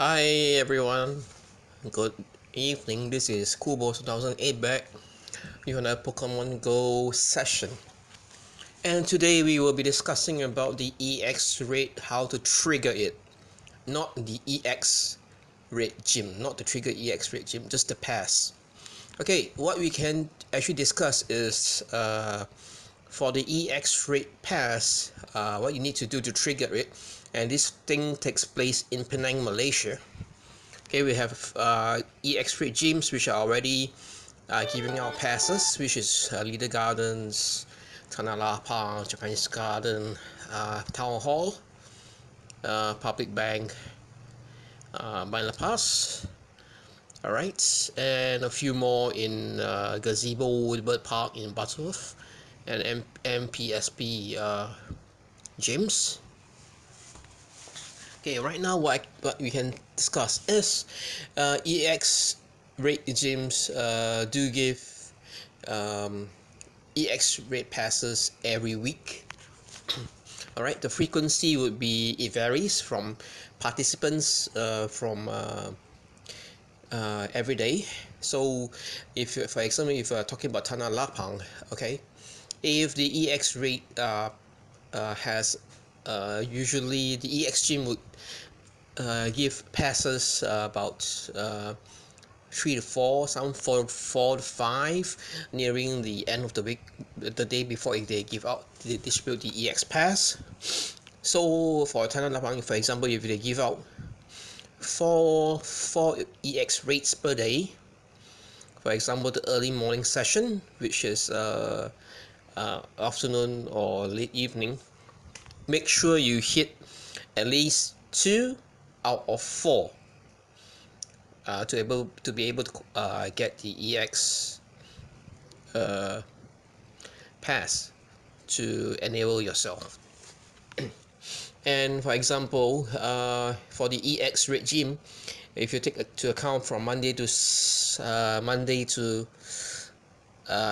Hi everyone, good evening. This is Kubo 2008 back with another Pokemon Go session. And today we will be discussing about the EX rate, how to trigger it. Not the EX rate gym, not the trigger EX rate gym, just the pass. Okay, what we can actually discuss is for the EX rate pass, what you need to do to trigger it. And this thing takes place in Penang, Malaysia. Okay, we have EX rate gyms which are already giving out passes, which is Leader Gardens, Tanah Lapang, Japanese Garden, Town Hall, Public Bank, Bain Lepas. Alright, and a few more in Gazebo Woodward Park in Butterworth, and MPSP gyms. Okay, right now what we can discuss is EX rate gyms do give EX rate passes every week. Alright, the frequency would be, it varies from participants from every day. So if, for example, if you're talking about Tanah Lapang, okay, if the EX rate has usually the EX gym would give passes about 3 to 4, some 4 to 5, nearing the end of the week, the day before they distribute the EX pass. So for Tanah Lapang, for example, if they give out 4 EX rates per day, for example, the early morning session, which is afternoon or late evening, make sure you hit at least 2 out of 4 to be able to get the EX pass to enable yourself. And for example, for the EX rate gym, if you take to account from Monday to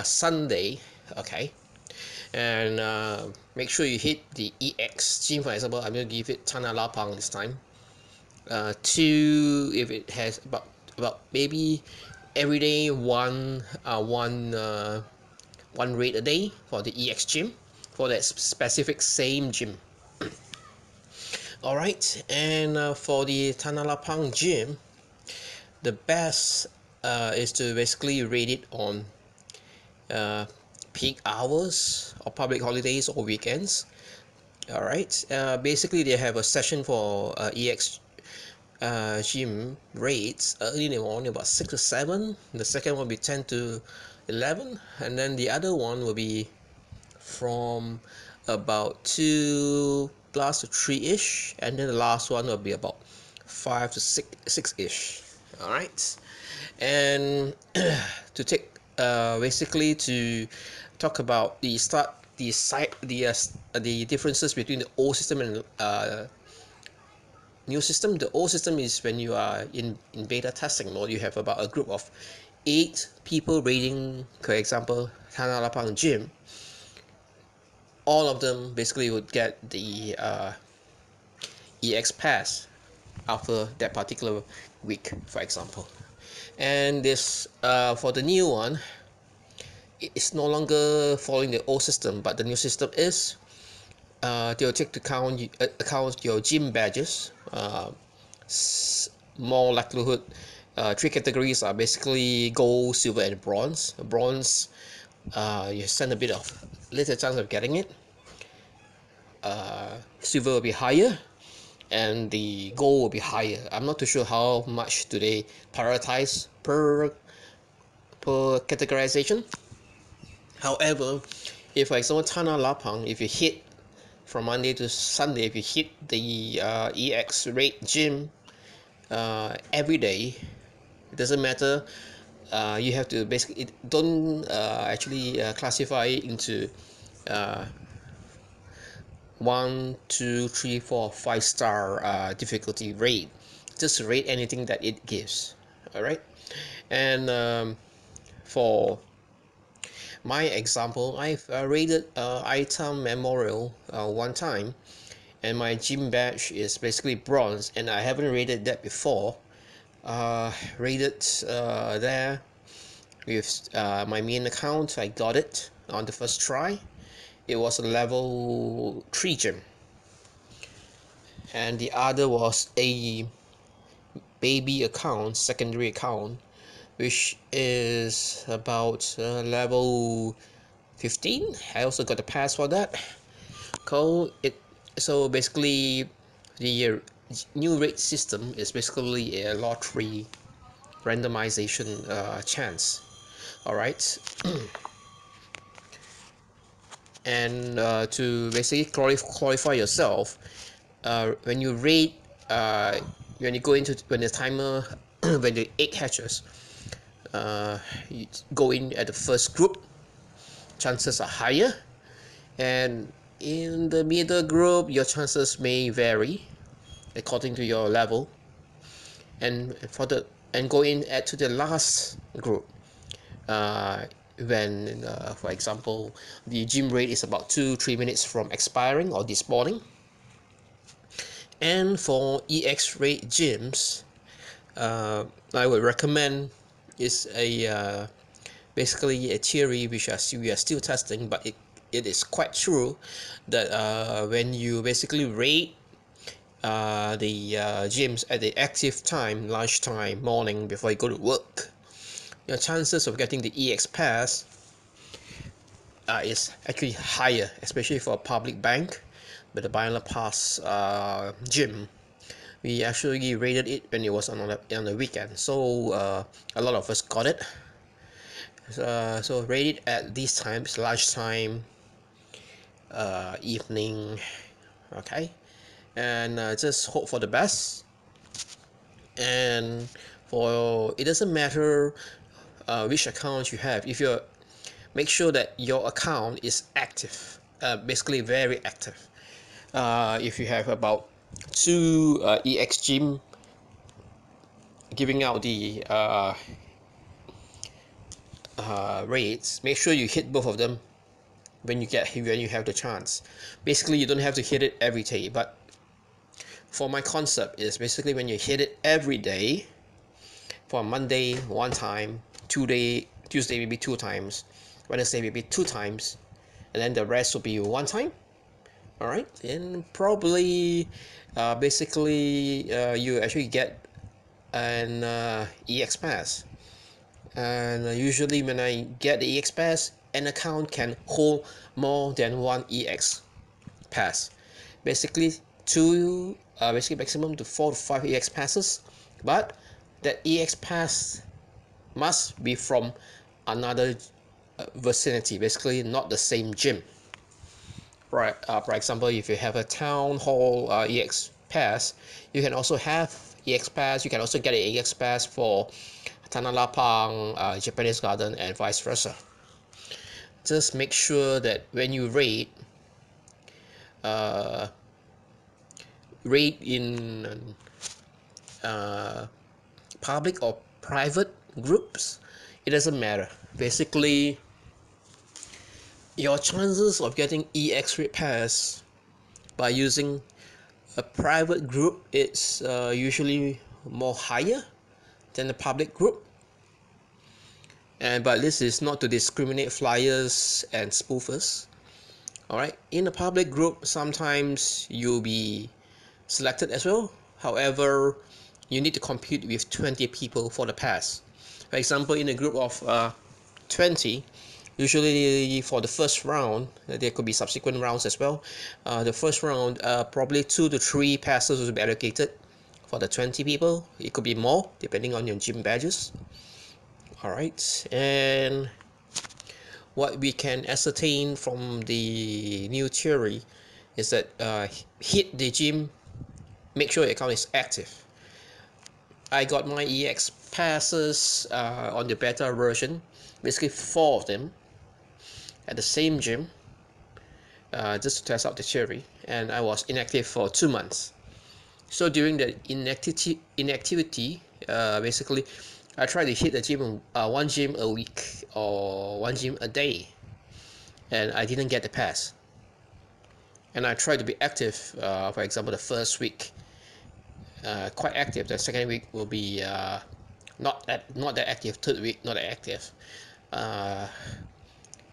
Sunday, okay, and make sure you hit the EX gym. For example, I'm going to give it Tanah Lapang this time. If it has about maybe every day one rate a day for the EX gym, for that specific same gym. Alright, and for the Tanah Lapang gym, the best is to basically rate it on peak hours or public holidays or weekends. Alright, basically they have a session for EX gym rates early in the morning about 6 to 7. The second will be 10 to 11, and then the other one will be from about 2 plus to 3-ish, and then the last one will be about 5 to 6-ish. Alright, and to take basically to talk about the differences between the old system and new system. The old system is when you are in beta testing mode, you have about a group of 8 people rating, for example, Tanah Lapang gym. All of them basically would get the EX pass after that particular week, for example. And this for the new one, it's no longer following the old system, but the new system is they'll take to account your gym badges. More likelihood, 3 categories are basically gold, silver, and bronze. Bronze, you stand a bit of little chance of getting it. Silver will be higher, and the gold will be higher. I'm not too sure how much do they prioritize per categorization. However, if for example Tanah Lapang, if you hit from Monday to Sunday, if you hit the EX rate gym every day, it doesn't matter. You have to basically don't actually classify it into 1, 2, 3, 4, 5 star difficulty rate. Just rate anything that it gives. All right, and for my example, I've rated Item Memorial one time, and my gym badge is basically bronze, and I haven't rated that before. Rated there with my main account. I got it on the first try. It was a level 3 gym, and the other was a baby account, secondary account, which is about level 15. I also got a pass for that. So basically, the new rate system is basically a lottery randomization chance. All right. And to basically qualify yourself, when you rate, when you go into, when the timer when the egg hatches, you go in at the first group, chances are higher, and in the middle group your chances may vary according to your level, and go in to the last group, when for example the gym rate is about 2-3 minutes from expiring or despawning. And for EX rate gyms, I would recommend is a basically a theory which we are still testing, but it is quite true that when you basically rate the gyms at the active time, lunchtime, morning, before you go to work, your chances of getting the EX pass is actually higher, especially for a public bank. But the Biola Pass gym, we actually rated it when it was on the weekend, so a lot of us got it. So rated at these times, lunchtime, evening, okay, and just hope for the best. And for it doesn't matter which account you have, if you're make sure that your account is active, basically very active. If you have about 2 EX gym giving out the rates, make sure you hit both of them when you have the chance. Basically, you don't have to hit it every day, but for my concept is basically when you hit it every day, for Monday 1 time, Tuesday maybe 2 times, Wednesday maybe 2 times, and then the rest will be 1 time. All right, and probably basically you actually get an EX pass. And usually when I get the EX pass, an account can hold more than 1 EX pass. Basically basically maximum to 4 to 5 EX passes, but that EX pass must be from another vicinity, basically not the same gym. Right, for example, if you have a town hall EX pass, you can also have EX pass. You can also get an EX pass for Tanah Lapang, Japanese Garden, and vice versa. Just make sure that when you rate in public or private groups, it doesn't matter. Basically, your chances of getting EX rate pass by using a private group is usually more higher than the public group. But this is not to discriminate flyers and spoofers. Alright, in a public group, sometimes you'll be selected as well. However, you need to compete with 20 people for the pass. For example, in a group of 20, usually for the first round, there could be subsequent rounds as well. The first round, probably 2 to 3 passes will be allocated for the 20 people. It could be more depending on your gym badges. Alright, and what we can ascertain from the new theory is that hit the gym, make sure your account is active. I got my EX passes on the beta version, basically 4 of them at the same gym, just to test out the theory, and I was inactive for 2 months. So during the inactivity, basically I try to hit the gym, 1 gym a week or 1 gym a day, and I didn't get the pass. and I try to be active. For example, the first week, quite active. The second week will be not that active. Third week, not that active.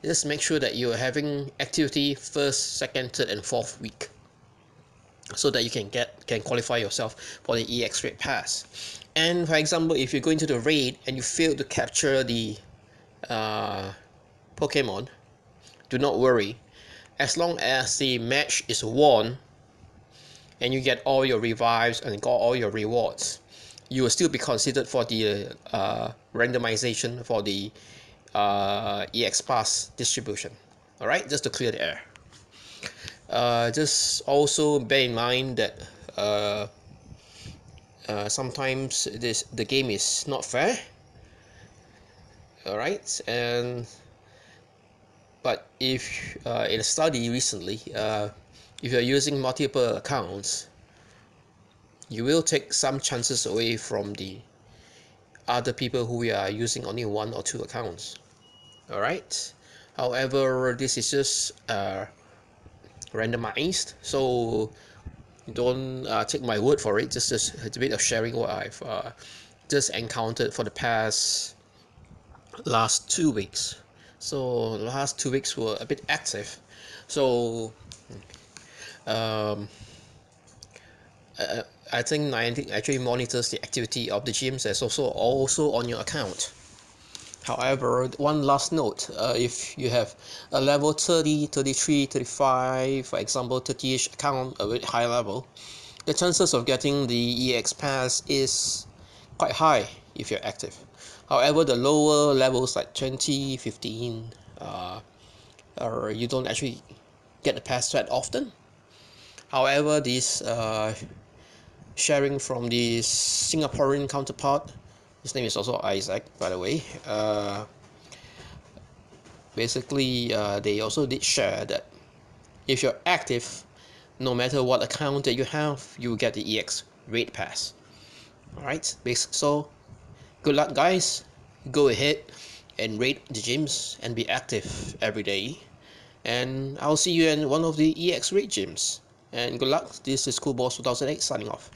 Just make sure that you're having activity first, second, third, and fourth week, so that you can qualify yourself for the EX raid pass. And for example, if you go into the raid and you fail to capture the Pokemon, do not worry. As long as the match is won and you get all your revives and got all your rewards, you will still be considered for the randomization for the EX pass distribution. Alright, just to clear the air. Just also bear in mind that sometimes the game is not fair. Alright, but if in a study recently, if you're using multiple accounts, you will take some chances away from the other people who are using only 1 or 2 accounts. Alright, however, this is just randomized, so don't take my word for it. Just a bit of sharing what I've just encountered for the past last 2 weeks. So the last 2 weeks were a bit active, so I think Niantic actually monitors the activity of the gyms as also on your account. However, one last note, if you have a level 30, 33, 35, for example 30ish account, a bit high level, the chances of getting the EX pass is quite high if you're active. However, the lower levels like 20, 15, or you don't actually get the pass that often. However, this sharing from the Singaporean counterpart, his name is also Isaac, by the way. Basically, they also did share that if you're active, no matter what account that you have, you will get the EX raid pass. Alright, so good luck, guys. Go ahead and raid the gyms and be active every day. And I'll see you in one of the EX raid gyms. And good luck. This is Cool Boss 2008 signing off.